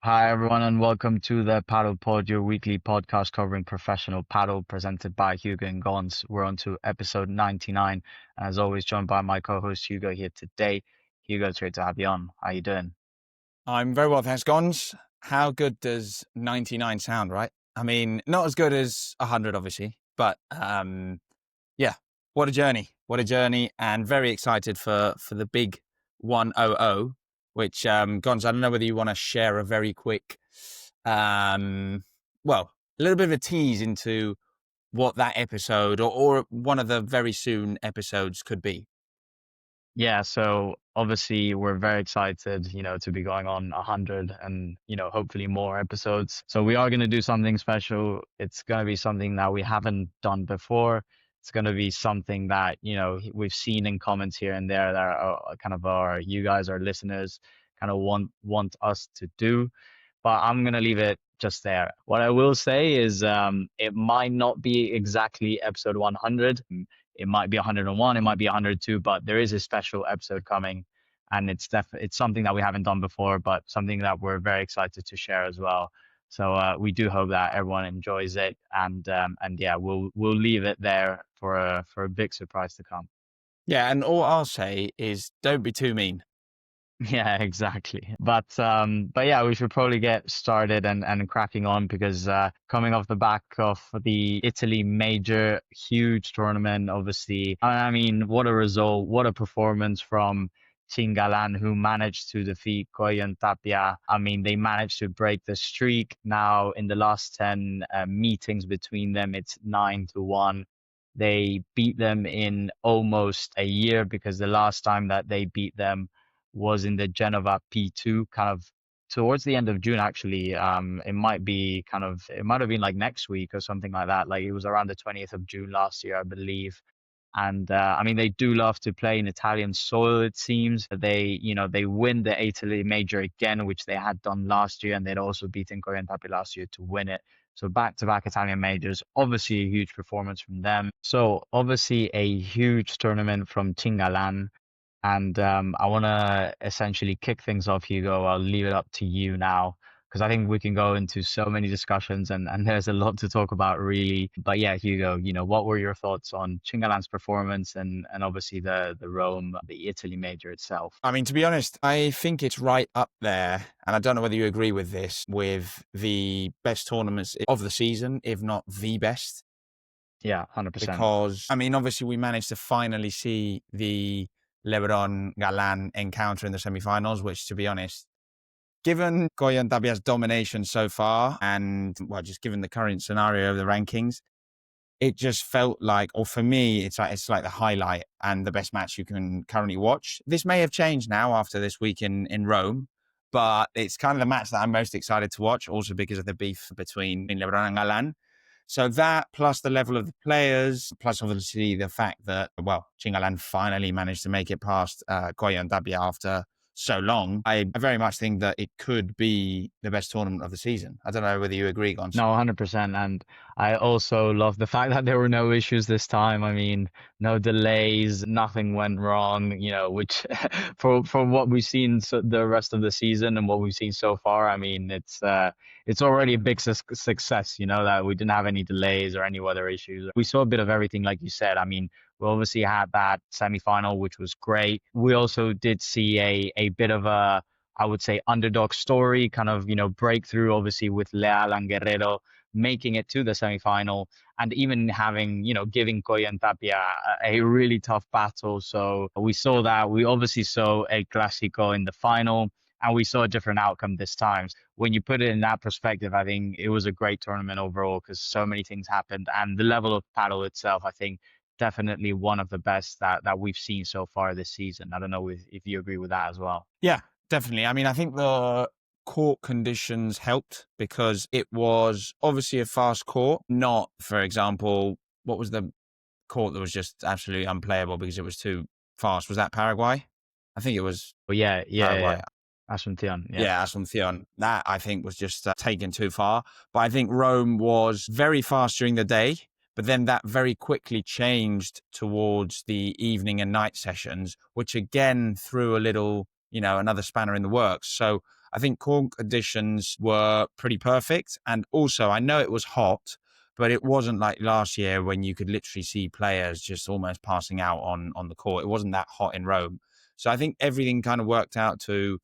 Hi, everyone, and welcome to the Paddle Pod, your weekly podcast covering professional paddle, presented by Hugo and Gons. We're on to episode 99, and as always, joined by my co-host Hugo here today. Hugo, it's great to have you on. How you doing? I'm very well, thanks, Gons. How good does 99 sound, right? I mean, not as good as 100, obviously, but yeah, what a journey. What a journey, and very excited for the big 100, which, Gons, I don't know whether you want to share a very quick, well, a little bit of a tease into what that episode or one of the very soon episodes could be. Yeah, so obviously we're very excited, to be going on 100 and, hopefully more episodes. So we are going to do something special. It's going to be something that we haven't done before. It's going to be something that, we've seen in comments here and there that are kind of you guys, our listeners, kind of want us to do. But I'm going to leave it just there. What I will say is it might not be exactly episode 100. It might be 101, it might be 102, but there is a special episode coming, and it's something that we haven't done before, but something that we're very excited to share as well. So we do hope that everyone enjoys it, and yeah, we'll leave it there for a big surprise to come. Yeah, and all I'll say is don't be too mean. Yeah, exactly. But yeah, we should probably get started and cracking on because coming off the back of the Italy major, huge tournament, obviously. I mean, what a result, what a performance from Chingalan, who managed to defeat Coello and Tapia. I mean, they managed to break the streak. Now, in the last 10 meetings between them, it's 9-1. They beat them in almost a year because the last time that they beat them was in the Genova P2, kind of towards the end of June, actually. It might have been like next week or something like that. Like it was around the 20th of June last year, I believe. And I mean, they do love to play in Italian soil, it seems. They win the Italy major again, which they had done last year, and they'd also beaten Corintapi last year to win it. So back-to-back Italian majors, obviously a huge performance from them. So obviously a huge tournament from Chingalan. And I want to essentially kick things off, Hugo. I'll leave it up to you now because I think we can go into so many discussions and there's a lot to talk about, really. But yeah, Hugo, what were your thoughts on Chingalan's performance and obviously the Rome, the Italy major itself? I mean, to be honest, I think it's right up there, and I don't know whether you agree with this, with the best tournaments of the season, if not the best. Yeah, 100%. Because, I mean, obviously we managed to finally see the Lebron Galan encounter in the semifinals, which, to be honest, given Coello and Tapia's domination so far, and well, just given the current scenario of the rankings, it just felt like, or for me, it's like the highlight and the best match you can currently watch. This may have changed now after this week in Rome, but it's kind of the match that I'm most excited to watch, also because of the beef between Lebron and Galan. So that, plus the level of the players, plus obviously the fact that, well, Chingalan finally managed to make it past Coello and Tapia after so long, I very much think that it could be the best tournament of the season. I don't know whether you agree, Gons. No, 100%. And I also love the fact that there were no issues this time. I mean, no delays, nothing went wrong, which for what we've seen the rest of the season and what we've seen so far, I mean, it's already a big success, that we didn't have any delays or any weather issues. We saw a bit of everything, like you said. I mean, we obviously had that semifinal, which was great. We also did see a bit of a, I would say, underdog story, kind of, breakthrough, obviously, with Leal and Guerrero making it to the semifinal and even having, giving Coello and Tapia a really tough battle. So we saw that. We obviously saw a Clásico in the final and we saw a different outcome this time. When you put it in that perspective, I think it was a great tournament overall because so many things happened and the level of paddle itself, I think, definitely one of the best that we've seen so far this season. I don't know if you agree with that as well. Yeah, definitely. I mean, I think the court conditions helped because it was obviously a fast court, not, for example, what was the court that was just absolutely unplayable because it was too fast? Was that Paraguay? I think it was But yeah, Paraguay. yeah. Asunción, yeah. Yeah, Asunción. That, I think, was just taken too far. But I think Rome was very fast during the day, but then that very quickly changed towards the evening and night sessions, which again threw a little, another spanner in the works. So I think court conditions were pretty perfect. And also, I know it was hot, but it wasn't like last year when you could literally see players just almost passing out on the court. It wasn't that hot in Rome. So I think everything kind of worked out to,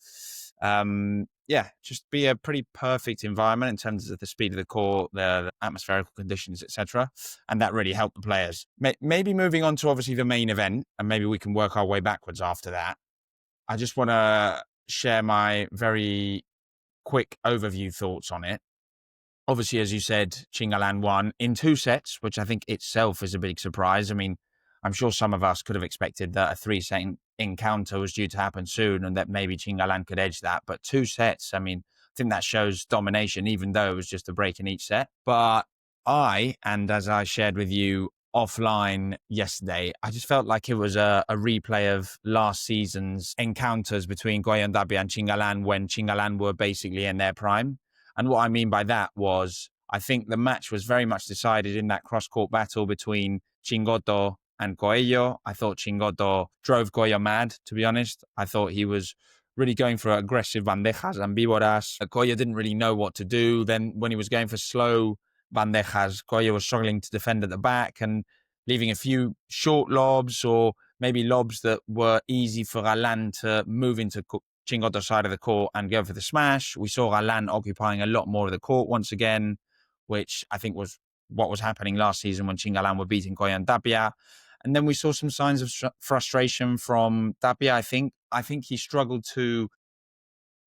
just be a pretty perfect environment in terms of the speed of the court, the atmospherical conditions, etc. And that really helped the players. Maybe moving on to obviously the main event, and maybe we can work our way backwards after that. I just want to share my very quick overview thoughts on it. Obviously, as you said, Chingalan won in 2 sets, which I think itself is a big surprise. I mean, I'm sure some of us could have expected that a 3-set encounter was due to happen soon and that maybe Chingalan could edge that. But 2 sets, I mean, I think that shows domination, even though it was just a break in each set. But and as I shared with you offline yesterday, I just felt like it was a replay of last season's encounters between Coello and Tapia and Chingalan when Chingalan were basically in their prime. And what I mean by that was, I think the match was very much decided in that cross-court battle between Chingotto and Coello. I thought Chingotto drove Coello mad, to be honest. I thought he was really going for aggressive bandejas and víboras. Coello didn't really know what to do. Then when he was going for slow bandejas, Coello was struggling to defend at the back and leaving a few short lobs or maybe lobs that were easy for Galan to move into Chingotto's side of the court and go for the smash. We saw Galan occupying a lot more of the court once again, which I think was what was happening last season when Chingalan were beating Coello and Tapia. And then we saw some signs of frustration from Tapia. I think he struggled to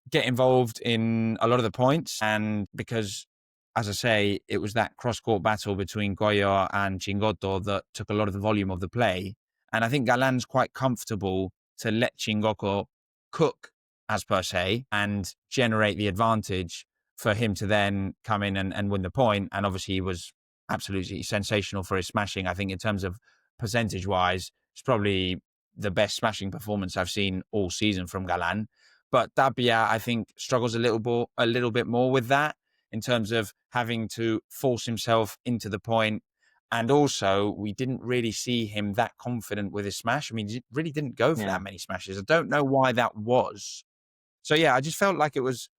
get involved in a lot of the points. And because, as I say, it was that cross-court battle between Coello and Chingotto that took a lot of the volume of the play. And I think Galan's quite comfortable to let Chingotto cook, as per se, and generate the advantage for him to then come in and win the point. And obviously he was absolutely sensational for his smashing. I think in terms of percentage-wise, it's probably the best smashing performance I've seen all season from Galan. But Tapia, I think, struggles a little bit more with that in terms of having to force himself into the point. And also, we didn't really see him that confident with his smash. I mean, he really didn't go for that many smashes. I don't know why that was. So, yeah, I just felt like it was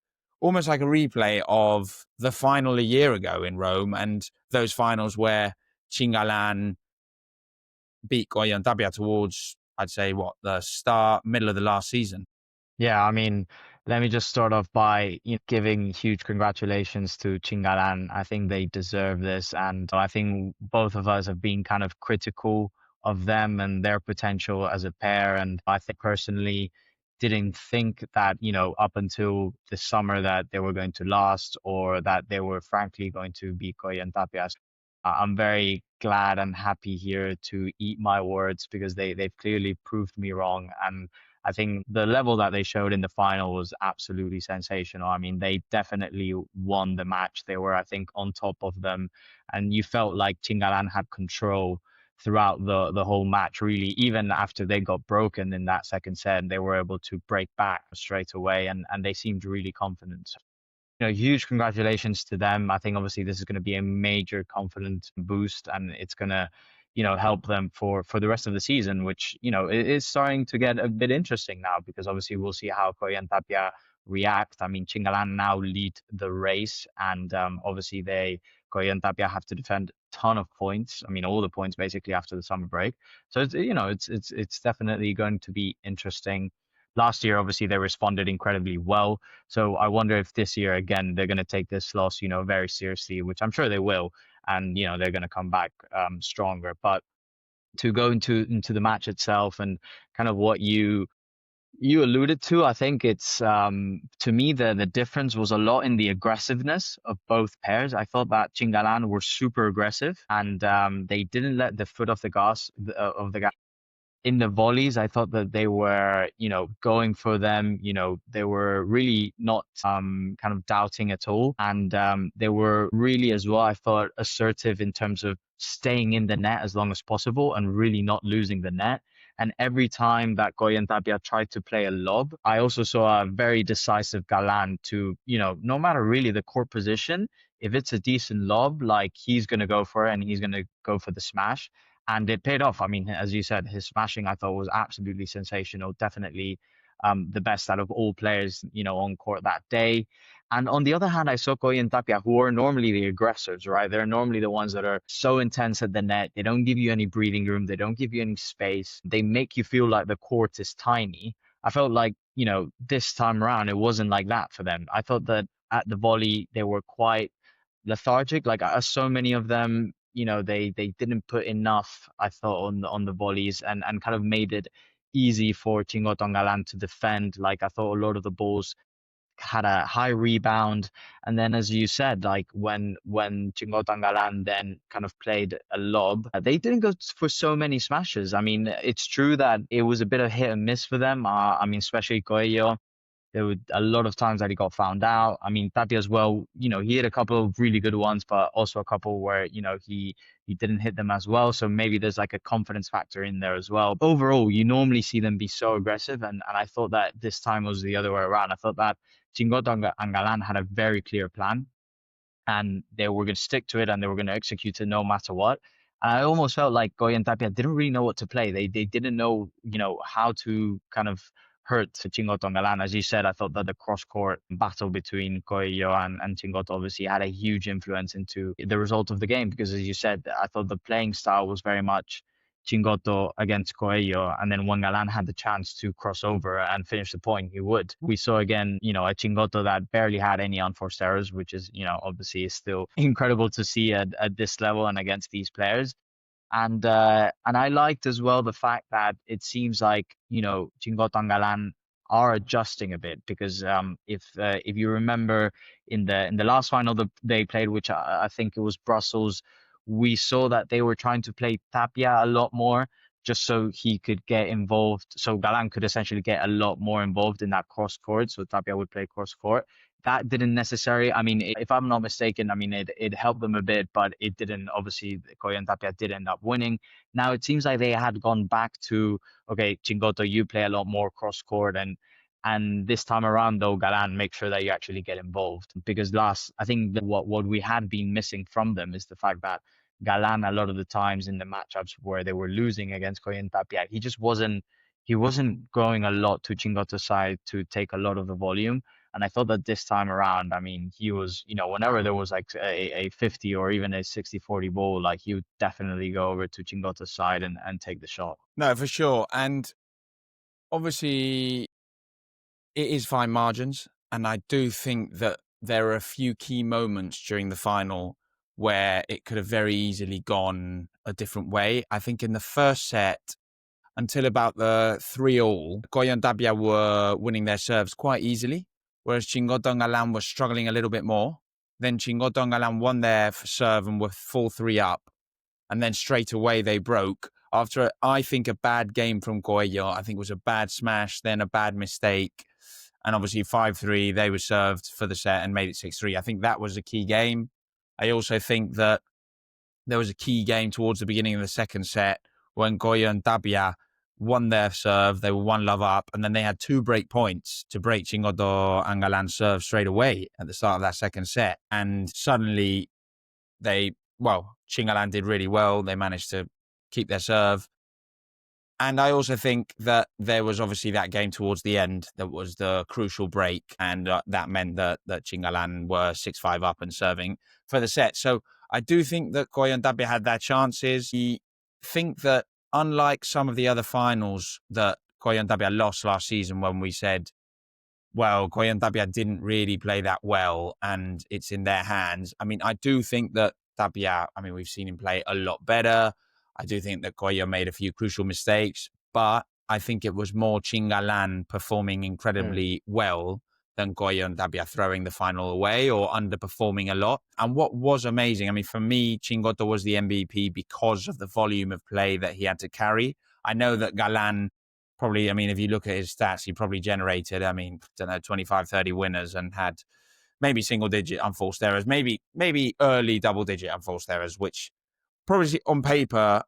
almost like a replay of the final a year ago in Rome and those finals where Chingalan beat Coello and Tapia towards, I'd say, the middle of the last season. Yeah, I mean, let me just start off by giving huge congratulations to Chingalan. I think they deserve this. And I think both of us have been kind of critical of them and their potential as a pair. And I think personally didn't think that, up until the summer that they were going to last or that they were frankly going to be Coello and Tapia. I'm very glad and happy here to eat my words because they've clearly proved me wrong. And I think the level that they showed in the final was absolutely sensational. I mean, they definitely won the match. They were, I think, on top of them. And you felt like Chingalan had control throughout the whole match, really. Even after they got broken in that second set, they were able to break back straight away and they seemed really confident. Huge congratulations to them. I think obviously this is going to be a major confidence boost and it's going to help them for the rest of the season, which, it is starting to get a bit interesting now because obviously we'll see how Coello and Tapia react. I mean, Chingalan now lead the race and obviously Coello and Tapia have to defend a ton of points. I mean, all the points basically after the summer break. So it's definitely going to be interesting. Last year, obviously, they responded incredibly well. So I wonder if this year, again, they're going to take this loss, very seriously, which I'm sure they will. And, they're going to come back stronger. But to go into the match itself and kind of what you alluded to, I think it's, to me, the difference was a lot in the aggressiveness of both pairs. I thought that Chingalan were super aggressive and they didn't let the foot off the gas of the gas. In the volleys, I thought that they were, going for them. They were really not kind of doubting at all. And they were really as well, I thought, assertive in terms of staying in the net as long as possible and really not losing the net. And every time that Coello and Tapia tried to play a lob, I also saw a very decisive Galan to, no matter really the court position, if it's a decent lob, like he's going to go for it and he's going to go for the smash. And it paid off. I mean, as you said, his smashing I thought was absolutely sensational. Definitely the best out of all players, on court that day. And on the other hand, I saw Coello and Tapia, who are normally the aggressors, right? They're normally the ones that are so intense at the net. They don't give you any breathing room. They don't give you any space. They make you feel like the court is tiny. I felt like, this time around, it wasn't like that for them. I thought that at the volley, they were quite lethargic. Like so many of them, they didn't put enough, I thought, on the volleys and kind of made it easy for Chingotto and Galan to defend. Like I thought a lot of the balls had a high rebound. And then, as you said, like when Chingotto and Galan then kind of played a lob, they didn't go for so many smashes. I mean, it's true that it was a bit of hit and miss for them. I mean, especially Coello. There were a lot of times that he got found out. I mean, Tapia as well, he had a couple of really good ones, but also a couple where, he didn't hit them as well. So maybe there's like a confidence factor in there as well. Overall, you normally see them be so aggressive. And I thought that this time was the other way around. I thought that Chingotto and Galan had a very clear plan and they were going to stick to it and they were going to execute it no matter what. And I almost felt like Goya and Tapia didn't really know what to play. They didn't know, how to kind of hurt Chingotto and Galan. As you said, I thought that the cross-court battle between Coello and Chingotto obviously had a huge influence into the result of the game because, as you said, I thought the playing style was very much Chingotto against Coello, and then when Galan had the chance to cross over and finish the point, he would. We saw again, a Chingotto that barely had any unforced errors, which is, obviously is still incredible to see at this level and against these players. And I liked as well the fact that it seems like Chingotto and Galan are adjusting a bit because if you remember in the last final that they played, which I think it was Brussels, we saw that they were trying to play Tapia a lot more just so he could get involved. So Galan could essentially get a lot more involved in that cross court. So Tapia would play cross court. That didn't necessarily, I mean, if I'm not mistaken, I mean, it helped them a bit, but it didn't, obviously, Coello and Tapia did end up winning. Now it seems like they had gone back to, okay, Chingotto, you play a lot more cross court and this time around, though, Galan, make sure that you actually get involved. Because I think that what we had been missing from them is the fact that Galan, a lot of the times in the matchups where they were losing against Coello and Tapia, he wasn't going a lot to Chingotto's side to take a lot of the volume. And I thought that this time around, I mean, he was, whenever there was like a 50 or even a 60-40 ball, like he would definitely go over to Chingotto's side and take the shot. No, for sure. And obviously, it is fine margins. And I do think that there are a few key moments during the final where it could have very easily gone a different way. I think in the first set, until about the 3-all, Coello and Tapia were winning their serves quite easily, whereas Chingotto and Galan were struggling a little bit more. Then Chingotto and Galan won their serve and were full 3 up. And then straight away they broke. After, I think, a bad game from Coello, I think it was a bad smash, then a bad mistake. And obviously 5-3, they were served for the set and made it 6-3. I think that was a key game. I also think that there was a key game towards the beginning of the second set when Coello and Tapia won their serve. They were 1-love up, and then they had 2 break points to break Chingotto and Galan's serve straight away at the start of that second set. And suddenly Chingalan did really well. They managed to keep their serve. And I also think that there was obviously that game towards the end that was the crucial break, and that meant that Chingalan were 6-5 up and serving for the set. So I do think that Coello and Tapia had their chances. I think that unlike some of the other finals that Coello and Tapia lost last season when we said, well, Coello and Tapia didn't really play that well and it's in their hands. I mean, I do think that Tapia, we've seen him play a lot better. I do think that Coello made a few crucial mistakes, but I think it was more Chingalan performing incredibly well than Coello and Tapia throwing the final away or underperforming a lot. And what was amazing, for me, Chingotto was the MVP because of the volume of play that he had to carry. I know that Galan probably, if you look at his stats, he probably generated, 25, 30 winners and had maybe single-digit unforced errors, maybe early double-digit unforced errors, which probably on paper,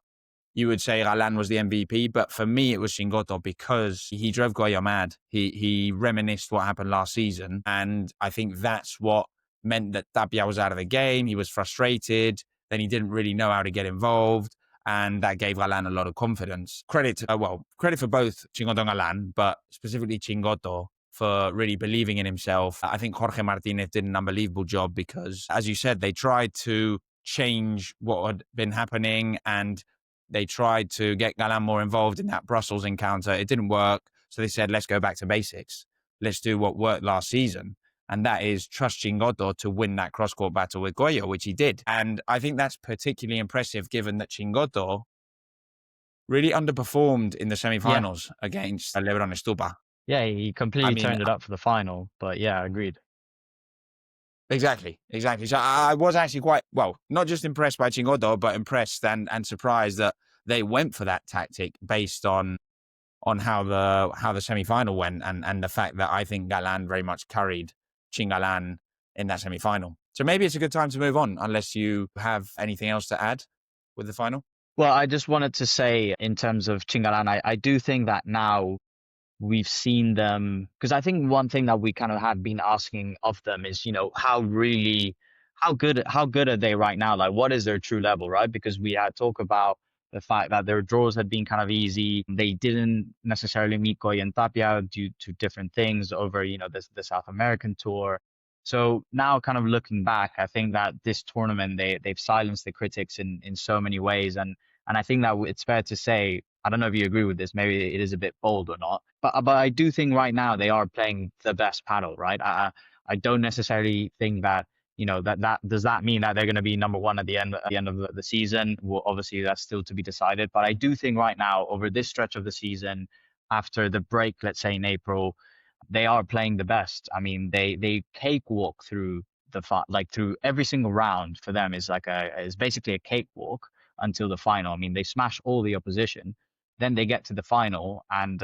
you would say Galan was the MVP, but for me, it was Chingotto because he drove Coello mad. He reminisced what happened last season, and I think that's what meant that Tapia was out of the game. He was frustrated. Then he didn't really know how to get involved. And that gave Galan a lot of confidence. Credit for both Chingotto and Galan, but specifically Chingotto for really believing in himself. I think Jorge Martinez did an unbelievable job because, as you said, they tried to change what had been happening and they tried to get Galan more involved in that Brussels encounter. It didn't work. So they said, let's go back to basics. Let's do what worked last season. And that is trust Chingotto to win that cross-court battle with Coello, which he did. And I think that's particularly impressive given that Chingotto really underperformed in the semifinals against Lebron Stupa. Yeah, he completely turned it up for the final. But yeah, agreed. Exactly. So I was actually quite, not just impressed by Chingotto, but impressed and surprised that they went for that tactic based on how the semi-final went and the fact that I think Galan very much carried Chingalan in that semi-final. So maybe it's a good time to move on, unless you have anything else to add with the final. Well, I just wanted to say in terms of Chingalan, I do think that now we've seen them, because I think one thing that we kind of have been asking of them is, how good are they right now? Like, what is their true level, right? Because we had talked about the fact that their draws had been kind of easy. They didn't necessarily meet Coello and Tapia due to different things over, the South American tour. So now kind of looking back, I think that this tournament, they've silenced the critics in so many ways. And I think that it's fair to say, I don't know if you agree with this, maybe it is a bit bold or not, but I do think right now they are playing the best paddle, right? I don't necessarily think that, that does that mean that they're going to be number one at the end of the season? Well, obviously that's still to be decided, but I do think right now over this stretch of the season, after the break, let's say in April, they are playing the best. I mean, they cakewalk through through every single round for them is basically a cakewalk until the final. I mean, they smash all the opposition. Then they get to the final, and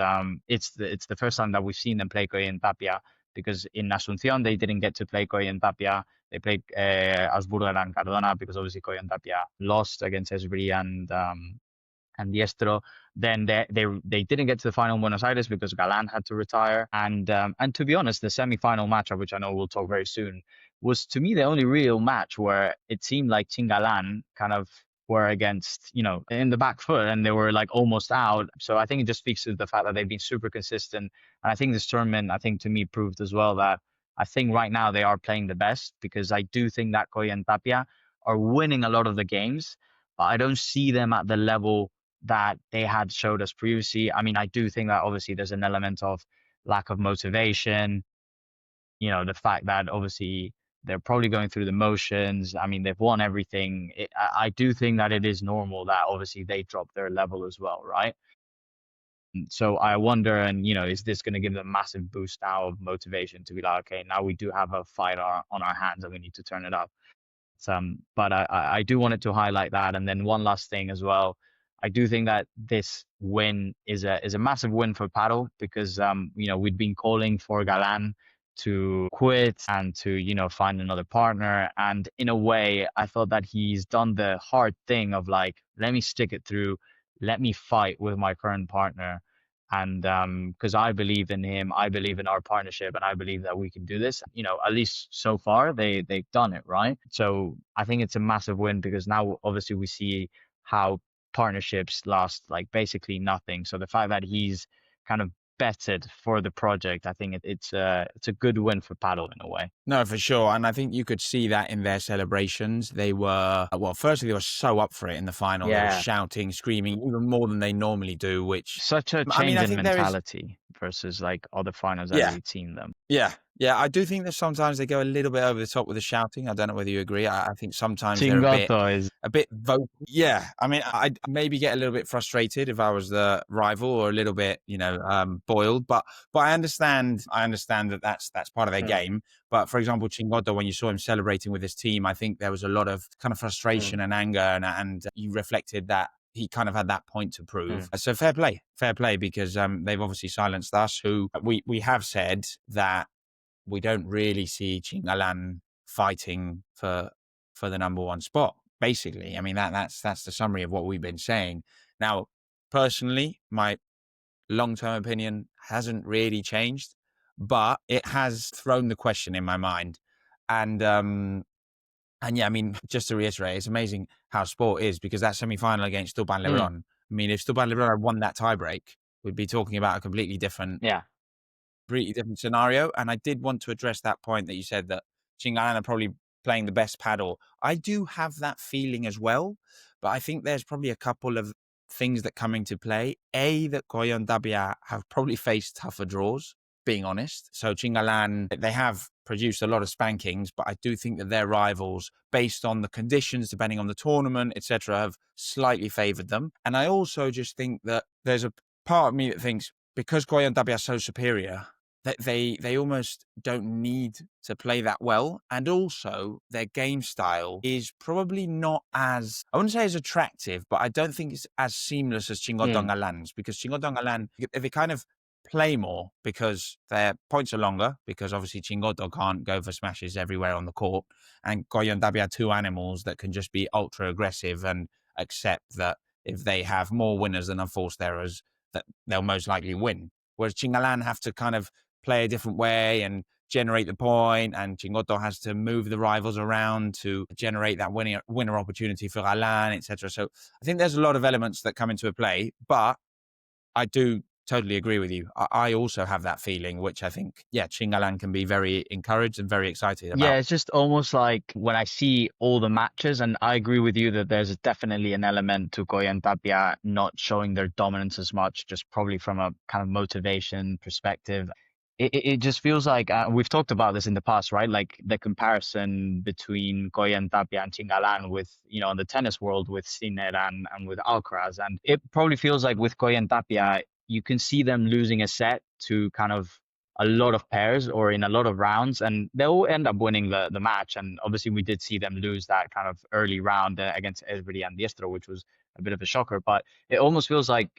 it's the first time that we've seen them play Coello and Tapia, because in Asunción they didn't get to play Coello and Tapia. They played Asburger and Cardona because obviously Coello and Tapia lost against Esbri and Diestro. Then they didn't get to the final in Buenos Aires because Galán had to retire. And to be honest, the semi-final matchup, which I know we'll talk very soon, was to me the only real match where it seemed like Chingalan kind of were against, in the back foot, and they were like almost out. So I think it just speaks to the fact that they've been super consistent. And I think this tournament, to me proved as well that I think right now they are playing the best, because I do think that Coello and Tapia are winning a lot of the games, but I don't see them at the level that they had showed us previously. I mean, I do think that obviously there's an element of lack of motivation, the fact that obviously they're probably going through the motions. I mean, they've won everything. I do think that it is normal that obviously they drop their level as well, right? So I wonder, and is this going to give them a massive boost now of motivation to be like, okay, now we do have a fight on our hands and we need to turn it up. But I do wanted to highlight that. And then one last thing as well. I do think that this win is a massive win for Padel, because we'd been calling for Galan to quit and to find another partner, and in a way I thought that he's done the hard thing of like, let me stick it through, let me fight with my current partner, and because I believe in him, I believe in our partnership, and I believe that we can do this. At least so far they've done it, right? So I think it's a massive win, because now obviously we see how partnerships last like basically nothing. So the fact that he's kind of betted for the project, I think it's a good win for Padel in a way. No, for sure. And I think you could see that in their celebrations. They were, firstly, they were so up for it in the final. Yeah. They were shouting, screaming, even more than they normally do, which... Such a change in mentality versus like other finals that we've seen them. Yeah. Yeah, I do think that sometimes they go a little bit over the top with the shouting. I don't know whether you agree. I think sometimes Chingotto they're a bit vocal. Yeah, I mean, I'd maybe get a little bit frustrated if I was the rival, or a little bit, boiled. But I understand that that's part of their game. But for example, Chingotto, when you saw him celebrating with his team, I think there was a lot of kind of frustration and anger, and you reflected that he kind of had that point to prove. So fair play, because they've obviously silenced us, who we have said that we don't really see Chingalan fighting for the number one spot. Basically, I mean that's the summary of what we've been saying. Now, personally, my long-term opinion hasn't really changed, but it has thrown the question in my mind. And yeah, I mean, just to reiterate, it's amazing how sport is, because that semi-final against Stupa and Lebron, I mean, if Stupa and Lebron had won that tiebreak, we'd be talking about a completely different scenario. And I did want to address that point that you said that Chingalan are probably playing the best paddle. I do have that feeling as well, but I think there's probably a couple of things that come into play. That Coello and Tapia have probably faced tougher draws, being honest. So Chingalan, they have produced a lot of spankings, but I do think that their rivals, based on the conditions, depending on the tournament, etc., have slightly favoured them. And I also just think that there's a part of me that thinks, because Coello and Tapia are so superior, that they almost don't need to play that well. And also their game style is probably not as, I wouldn't say as attractive, but I don't think it's as seamless as Chingotto and Galan's, because Chingotto and Galan, they kind of play more because their points are longer, because obviously Chingotto can't go for smashes everywhere on the court, and Coello and Tapia are two animals that can just be ultra aggressive and accept that if they have more winners than unforced errors, that they'll most likely win. Whereas Chingalan have to kind of play a different way and generate the point, and Chingotto has to move the rivals around to generate that winner opportunity for Galán, etc. So I think there's a lot of elements that come into play, but I do totally agree with you. I also have that feeling, which I think, Chingalan can be very encouraged and very excited about. Yeah, it's just almost like when I see all the matches, and I agree with you that there's definitely an element to Coello and Tapia not showing their dominance as much, just probably from a kind of motivation perspective. It just feels like we've talked about this in the past, right? Like the comparison between Coello and Tapia and Chingalan with, in the tennis world with Sinner and with Alcaraz. And it probably feels like with Coello and Tapia, you can see them losing a set to kind of a lot of pairs or in a lot of rounds, and they'll end up winning the match. And obviously we did see them lose that kind of early round against Esbjerg and Diestro, which was a bit of a shocker. But it almost feels like,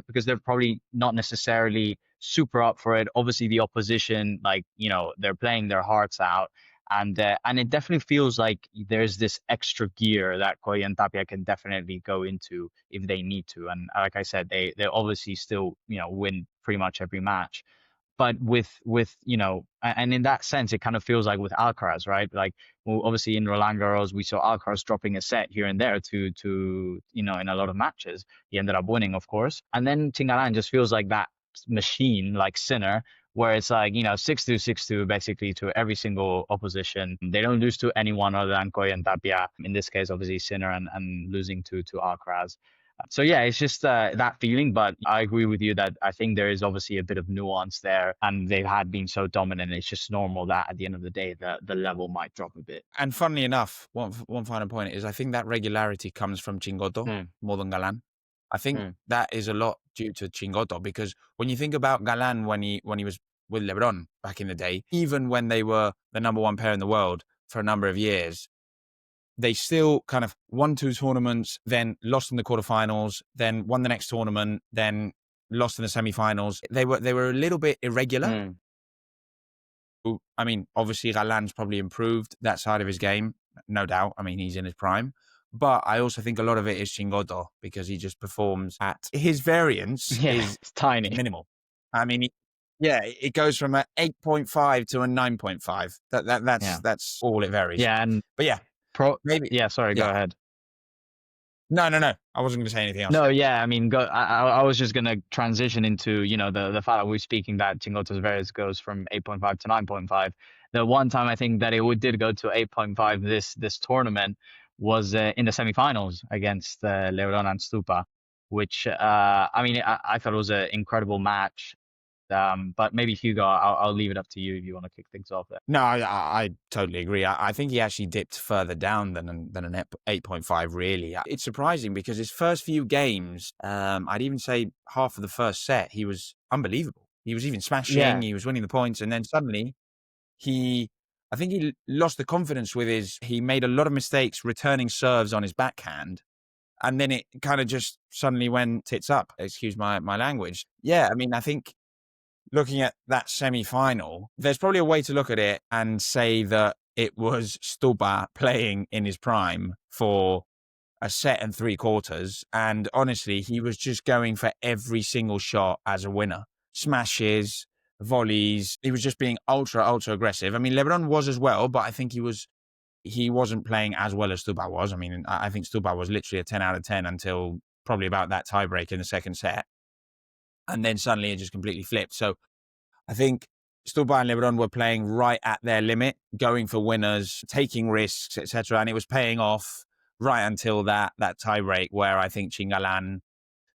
because they're probably not necessarily super up for it. Obviously the opposition, like, they're playing their hearts out. And it definitely feels like there's this extra gear that Coello and Tapia can definitely go into if they need to. And like I said, they obviously still, win pretty much every match. But with and in that sense, it kind of feels like with Alcaraz, right? Like, well, obviously in Roland Garros, we saw Alcaraz dropping a set here and there to in a lot of matches. He ended up winning, of course. And then Chingalan just feels like that machine, like Sinner, where it's like 6-2, 6-2, basically to every single opposition. They don't lose to anyone other than Coello and Tapia. In this case, obviously Sinner and losing to Alcaraz. So yeah, it's just that feeling, but I agree with you that I think there is obviously a bit of nuance there, and they had been so dominant. It's just normal that at the end of the day, the level might drop a bit. And funnily enough, one final point is I think that regularity comes from Chingotto more than Galan. I think that is a lot due to Chingotto, because when you think about Galan when he was with Lebron back in the day, even when they were the number one pair in the world for a number of years, they still kind of won two tournaments, then lost in the quarterfinals, then won the next tournament, then lost in the semifinals. They were a little bit irregular. I mean, obviously Galan's probably improved that side of his game, no doubt. I mean, he's in his prime. But I also think a lot of it is Chingotto, because he just performs at his variance is tiny, minimal. I mean, it goes from an 8.5 to a 9.5. That's all it varies. Yeah, but maybe. Yeah, sorry, go ahead. No. I wasn't going to say anything else. No, yeah, I mean, I was just going to transition into, the fact that we're speaking that Chingotto's variance goes from 8.5 to 9.5. The one time I think that it did go to 8.5 this tournament was in the semifinals against Lebron and Stupa, which, I mean, I thought it was an incredible match. But maybe Hugo, I'll leave it up to you if you want to kick things off there. No, I totally agree. I think he actually dipped further down than an 8.5, really. It's surprising because his first few games, I'd even say half of the first set, he was unbelievable. He was even smashing, he was winning the points, and then suddenly I think he lost the confidence with he made a lot of mistakes returning serves on his backhand. And then it kind of just suddenly went tits up, excuse my language. Yeah, I mean, I think looking at that semi-final, there's probably a way to look at it and say that it was Stupa playing in his prime for a set and three quarters. And honestly, he was just going for every single shot as a winner. Smashes, volleys. He was just being ultra, ultra aggressive. I mean, Lebron was as well, but I think he was he wasn't playing as well as Stupa was. I mean, I think Stupa was literally a 10 out of 10 until probably about that tiebreak in the second set. And then suddenly it just completely flipped. So I think Stupa and Lebron were playing right at their limit, going for winners, taking risks, etc. And it was paying off right until that tiebreak, where I think Chingalan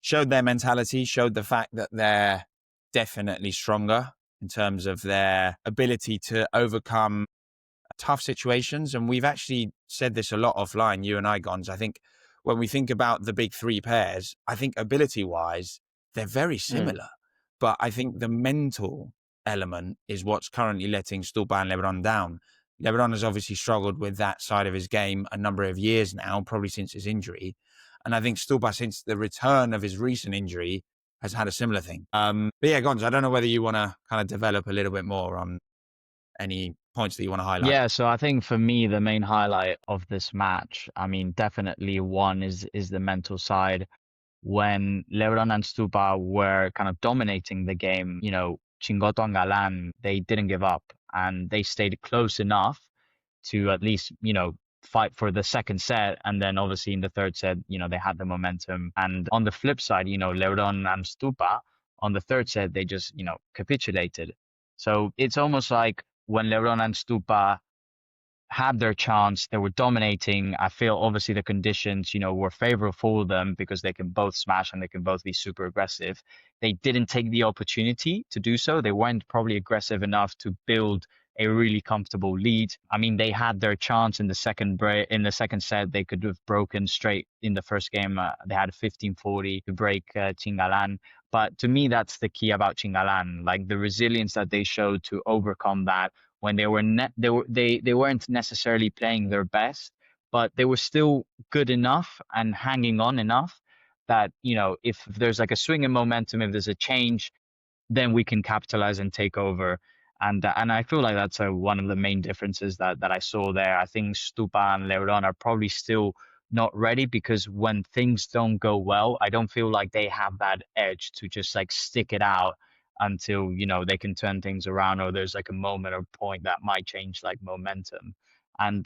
showed their mentality, showed the fact that they're definitely stronger in terms of their ability to overcome tough situations. And we've actually said this a lot offline, you and I, Gons. I think when we think about the big three pairs, I think ability-wise, they're very similar. But I think the mental element is what's currently letting Stupa and Lebron down. Lebron has obviously struggled with that side of his game a number of years now, probably since his injury. And I think Stupa, since the return of his recent injury, has had a similar thing. But yeah, Gons, I don't know whether you want to kind of develop a little bit more on any points that you want to highlight. Yeah, so I think for me the main highlight of this match, I mean, definitely one is the mental side. When Lebron and Stupa were kind of dominating the game, Chingotto and Galan, they didn't give up and they stayed close enough to at least, fight for the second set. And then obviously in the third set, they had the momentum. And on the flip side, Lebron and Stupa on the third set, they just, capitulated. So it's almost like when Lebron and Stupa had their chance. They were dominating. I feel obviously the conditions, were favorable for them because they can both smash and they can both be super aggressive. They didn't take the opportunity to do so. They weren't probably aggressive enough to build a really comfortable lead. I mean, they had their chance in the second set. They could have broken straight in the first game. They had 15-40 to break Chingalan. But to me, that's the key about Chingalan, like the resilience that they showed to overcome that when they weren't necessarily playing their best, but they were still good enough and hanging on enough that, if there's like a swing in momentum, if there's a change, then we can capitalize and take over. And I feel like that's one of the main differences that I saw there. I think Stupa and Lebron are probably still not ready because when things don't go well, I don't feel like they have that edge to just like stick it out until they can turn things around or there's like a moment or point that might change like momentum. And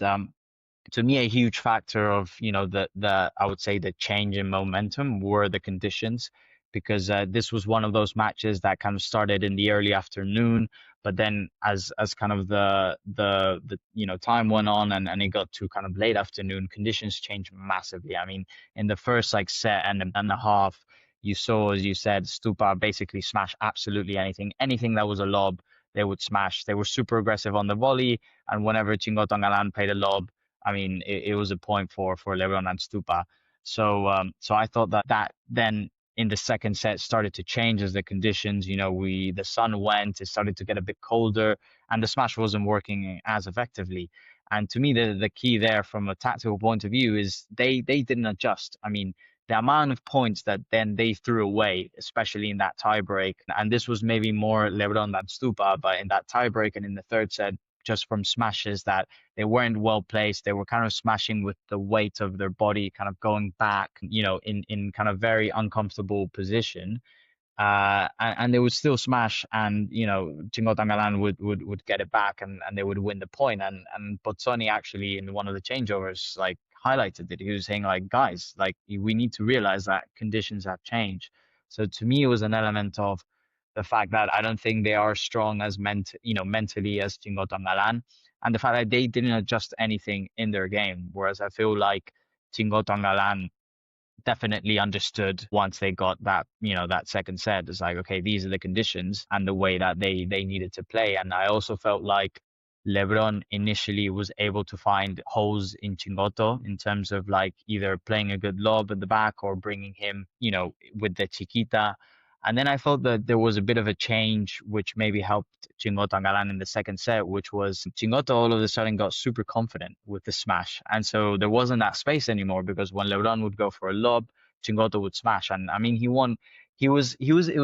to me, a huge factor of the I would say the change in momentum were the conditions, because this was one of those matches that kind of started in the early afternoon, but then as kind of the time went on and it got to kind of late afternoon, conditions changed massively. I mean, in the first like set and a half, you saw, as you said, Stupa basically smash absolutely anything that was a lob, they would smash. They were super aggressive on the volley, and whenever Chingotto and Galan played a lob, I mean, it was a point for Lebron and Stupa. So I thought that then in the second set started to change as the conditions, the sun went, it started to get a bit colder, and the smash wasn't working as effectively. And to me, the key there from a tactical point of view is they didn't adjust. I mean, the amount of points that then they threw away, especially in that tiebreak, and this was maybe more Lebron than Stupa, but in that tiebreak and in the third set, just from smashes that they weren't well placed. They were kind of smashing with the weight of their body, kind of going back, in kind of very uncomfortable position. And they would still smash, and Chingotto and Galan would get it back, and they would win the point. And Bozzoni actually in one of the changeovers like highlighted it. He was saying like, guys, like we need to realize that conditions have changed. So to me, it was an element of the fact that I don't think they are strong as mentally as Chingotto and Galan, and the fact that they didn't adjust anything in their game. Whereas I feel like Chingotto and Galan definitely understood once they got that that second set. It's like, okay, these are the conditions and the way that they needed to play. And I also felt like Lebron initially was able to find holes in Chingotto in terms of like either playing a good lob at the back or bringing him with the chiquita. And then I felt that there was a bit of a change which maybe helped Chingotto and Galan in the second set, which was Chingotto all of a sudden got super confident with the smash. And so there wasn't that space anymore, because when Lebron would go for a lob, Chingotto would smash. And I mean, he won. It was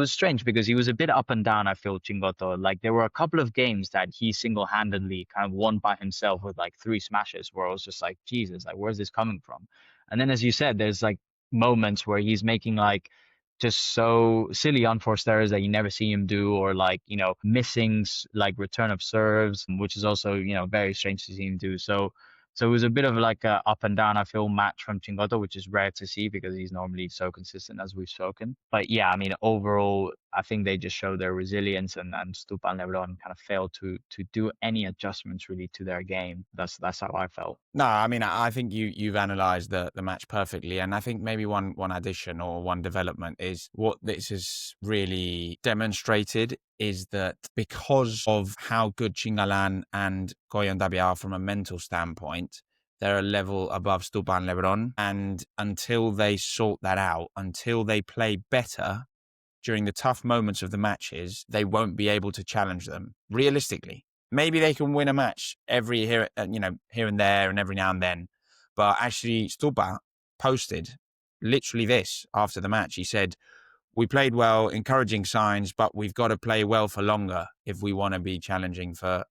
strange because he was a bit up and down, I feel, Chingotto. Like there were a couple of games that he single-handedly kind of won by himself with like three smashes, where I was just like, Jesus, like where's this coming from? And then, as you said, there's like moments where he's making like just so silly unforced errors that you never see him do, or like like return of serves, which is also very strange to see him do. So So it was a bit of like a up and down, I feel, match from Chingotto, which is rare to see because he's normally so consistent as we've spoken. But yeah, I mean, overall, I think they just show their resilience, and Stupa and Lebron kind of failed to do any adjustments really to their game. That's how I felt. No, I mean, I think you've analysed the match perfectly, and I think maybe one addition or one development is what this has really demonstrated is that because of how good Chingalan and Coello and Tapia are from a mental standpoint, they're a level above Stupa and Lebron, and until they sort that out, until they play better during the tough moments of the matches, they won't be able to challenge them realistically. Maybe they can win a match every here and there and every now and then. But actually, Stupa posted literally this after the match. He said, "We played well, encouraging signs, but we've got to play well for longer if we want to be challenging for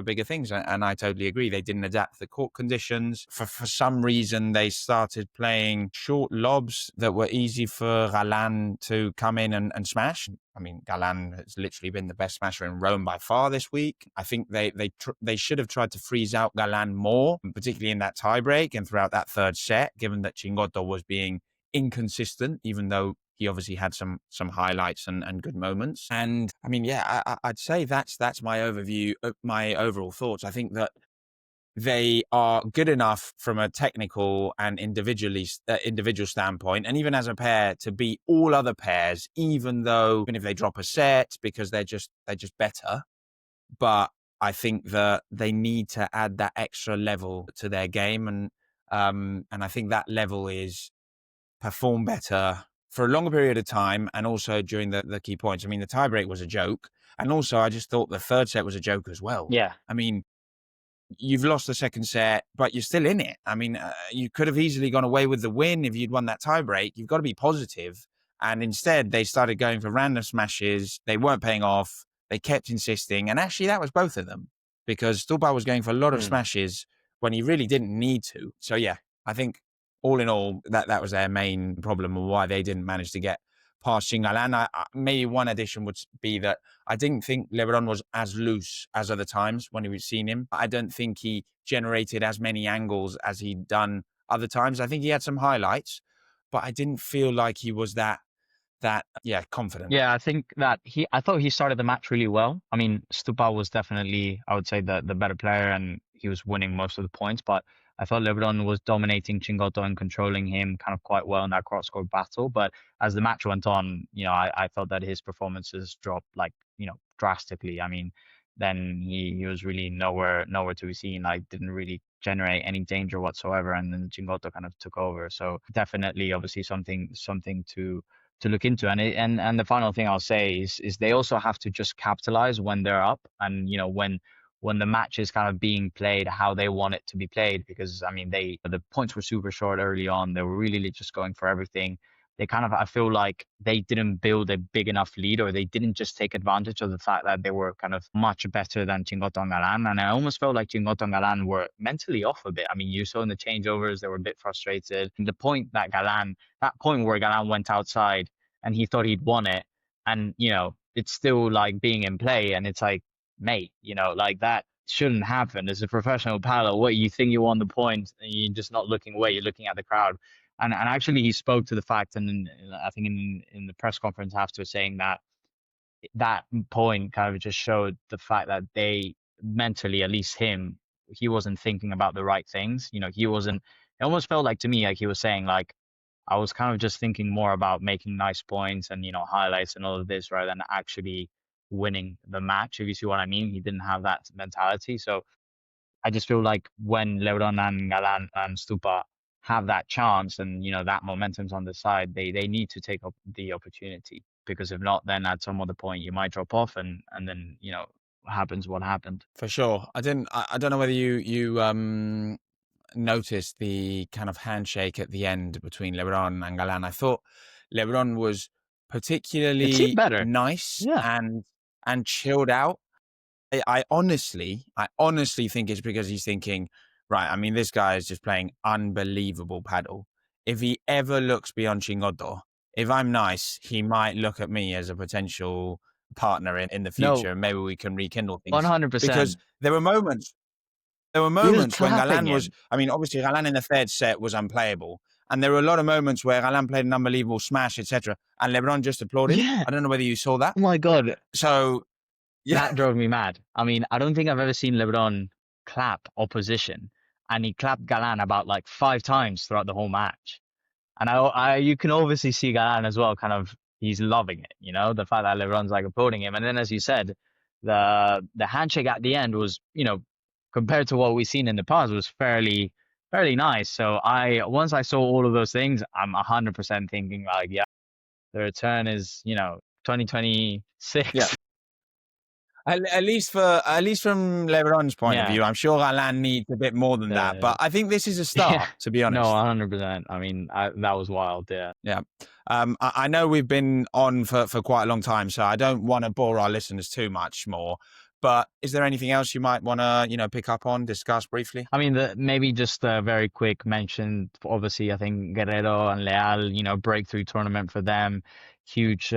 bigger things." And I totally agree. They didn't adapt to the court conditions. For some reason, they started playing short lobs that were easy for Galan to come in and smash. I mean, Galan has literally been the best smasher in Rome by far this week. I think they should have tried to freeze out Galan more, particularly in that tiebreak and throughout that third set, given that Chingotto was being inconsistent, even though he obviously had some highlights and good moments. And I mean, yeah, I'd say that's my overview, my overall thoughts. I think that they are good enough from a technical and individual standpoint, and even as a pair to beat all other pairs, even if they drop a set because they're just better. But I think that they need to add that extra level to their game, and I think that level is perform better for a longer period of time, and also during the key points. I mean, the tiebreak was a joke, and also I just thought the third set was a joke as well. Yeah. I mean, you've lost the second set, but you're still in it. I mean, you could have easily gone away with the win if you'd won that tiebreak. You've got to be positive. And instead, they started going for random smashes. They weren't paying off. They kept insisting. And actually, that was both of them, because Stupa was going for a lot of smashes when he really didn't need to. So, yeah, I think all in all, that was their main problem and why they didn't manage to get past Chingalan. Maybe one addition would be that I didn't think Lebron was as loose as other times when we've seen him. I don't think he generated as many angles as he'd done other times. I think he had some highlights, but I didn't feel like he was that confident. Yeah, I think that I thought he started the match really well. I mean, Stupa was definitely, I would say, the better player, and he was winning most of the points, but I thought Lebron was dominating Chingotto and controlling him kind of quite well in that cross-court battle. But as the match went on, I felt that his performances dropped drastically. I mean, then he was really nowhere to be seen. Like, didn't really generate any danger whatsoever, and then Chingotto kind of took over. So definitely, obviously, something to look into. And the final thing I'll say is they also have to just capitalize when they're up, and when the match is kind of being played how they want it to be played. Because I mean, the points were super short early on. They were really just going for everything. I feel like they didn't build a big enough lead, or they didn't just take advantage of the fact that they were kind of much better than Chingotto and Galan. And I almost felt like Chingotto and Galan were mentally off a bit. I mean, you saw in the changeovers, they were a bit frustrated. And that point where Galan went outside and he thought he'd won it, and it's still like being in play, and it's like, mate, like that shouldn't happen. As a professional paddler, what, you think you won the point and you're just not looking away, you're looking at the crowd. And actually he spoke to the fact, and I think in the press conference after, saying that point kind of just showed the fact that they mentally, at least him, he wasn't thinking about the right things. He wasn't. It almost felt like to me like he was saying, like, I was kind of just thinking more about making nice points and highlights and all of this, rather than actually winning the match, if you see what I mean. He didn't have that mentality. So I just feel like when Lebron and Galan and Stupa have that chance, and that momentum's on the side, they need to take up the opportunity, because if not, then at some other point you might drop off, and then happens what happened. For sure. I don't know whether you noticed the kind of handshake at the end between Lebron and Galan. I thought Lebron was It seemed particularly better. nice Yeah. and chilled out. I honestly think it's because he's thinking, right, I mean, this guy is just playing unbelievable paddle. If he ever looks beyond Chingotto, if I'm nice, he might look at me as a potential partner in the future, No, and maybe we can rekindle things. 100%. Because there were moments There were He was moments when clapping Galan was, him. I mean, obviously Galan in the third set was unplayable. And there were a lot of moments where Galan played an unbelievable smash, etc. And Lebron just applauded. Yeah. I don't know whether you saw that. Oh my God. So, yeah. That drove me mad. I mean, I don't think I've ever seen Lebron clap opposition, and he clapped Galan about like 5 times throughout the whole match. And you can obviously see Galan as well, kind of, he's loving it, you know, the fact that Lebron's like applauding him. And then, as you said, the handshake at the end was, you know, compared to what we've seen in the past, was fairly nice. So once I saw all of those things, I'm 100% thinking like, yeah, the return is, you know, 2026. Yeah. At least from Lebron's point of Yeah. view, I'm sure Galan needs a bit more than that. But I think this is a Yeah. start, to be No, honest. 100%. I mean, that was wild. Yeah. Yeah. I know we've been on for quite a long time, so I don't want to bore our listeners too much more. But is there anything else you might want to, you know, pick up on, discuss briefly? I mean, maybe just a very quick mention. Obviously, I think Guerrero and Leal, you know, breakthrough tournament for them. Huge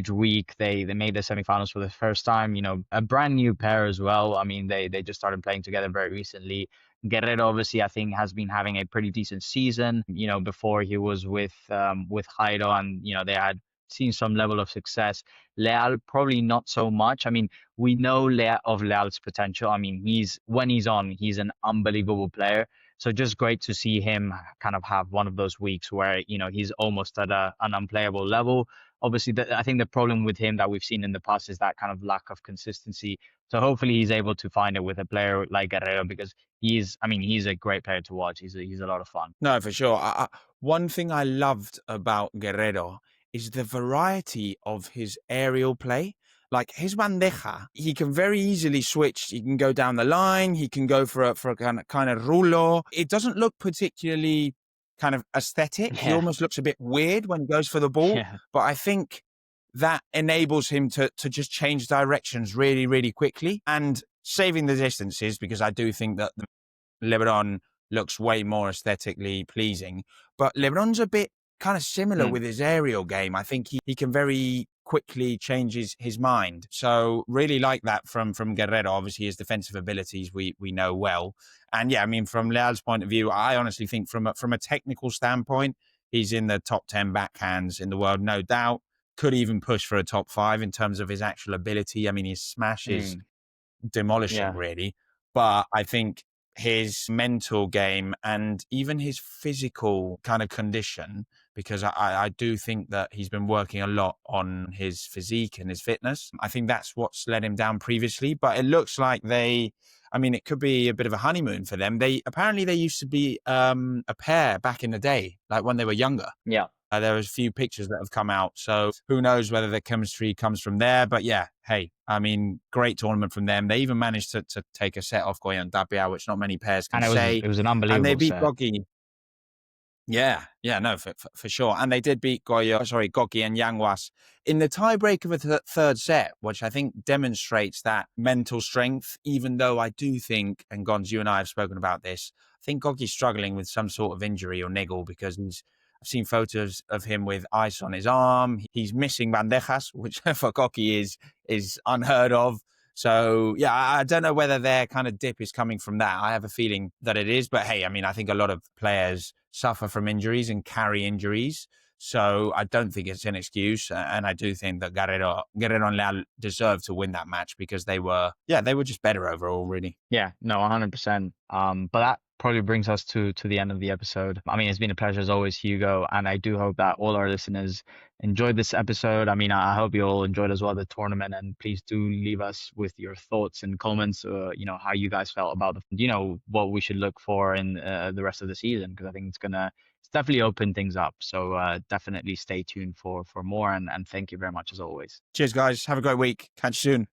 week. They made the semifinals for the first time. You know, a brand new pair as well. I mean, they just started playing together very recently. Guerrero, obviously, I think has been having a pretty decent season. You know, before he was with Jairo, and you know they had seen some level of success. Leal probably not so much. I mean, we know of Leal's potential. I mean, when he's on, he's an unbelievable player. So just great to see him kind of have one of those weeks where, you know, he's almost at an unplayable level. Obviously, I think the problem with him that we've seen in the past is that kind of lack of consistency. So hopefully he's able to find it with a player like Guerrero, because he's a great player to watch. He's a lot of fun. No, for sure. One thing I loved about Guerrero is the variety of his aerial play. Like his bandeja, he can very easily switch. He can go down the line. He can go for a kind of rulo. It doesn't look particularly kind of aesthetic. He Yeah. almost looks a bit weird when he goes for the ball. Yeah. But I think that enables him to just change directions really, really quickly and saving the distances, because I do think that Lebron looks way more aesthetically pleasing. But Lebron's a bit kind of similar with his aerial game. I think he can very quickly change his mind. So really like that from Guerrero. Obviously his defensive abilities we know well. And yeah, I mean, from Leal's point of view, I honestly think from a technical standpoint, he's in the top 10 backhands in the world, no doubt. Could even push for a top 5 in terms of his actual ability. I mean, his smash is demolishing, really. But I think his mental game and even his physical kind of condition, because I do think that he's been working a lot on his physique and his fitness. I think that's what's let him down previously, but it looks like it could be a bit of a honeymoon for them. They used to be a pair back in the day, like when they were younger. Yeah. There was a few pictures that have come out, so who knows whether the chemistry comes from there. But yeah, hey, I mean, great tournament from them. They even managed to take a set off Coello and Tapia, which not many pairs can say. It was an unbelievable And they beat set. Gogi. Yeah, no, for sure. And they did beat Gogi and Yanguas in the tiebreak of a third set, which I think demonstrates that mental strength, even though I do think, and Gons, you and I have spoken about this, I think Gogi's struggling with some sort of injury or niggle, because I've seen photos of him with ice on his arm. He's missing bandejas, which for Gogi is unheard of. So, yeah, I don't know whether their kind of dip is coming from that. I have a feeling that it is. But hey, I mean, I think a lot of players suffer from injuries and carry injuries. So I don't think it's an excuse. And I do think that Guerrero and Leal deserve to win that match, because they were just better overall, really. Yeah, no, 100%. But that probably brings us to the end of the episode. I mean, it's been a pleasure as always, Hugo, and I do hope that all our listeners enjoyed this episode. I mean, I hope you all enjoyed as well the tournament, and please do leave us with your thoughts and comments, how you guys felt about what we should look for in the rest of the season, because I think it's definitely opened things up. So definitely stay tuned for more, and thank you very much as always. Cheers, guys. Have a great week. Catch you soon.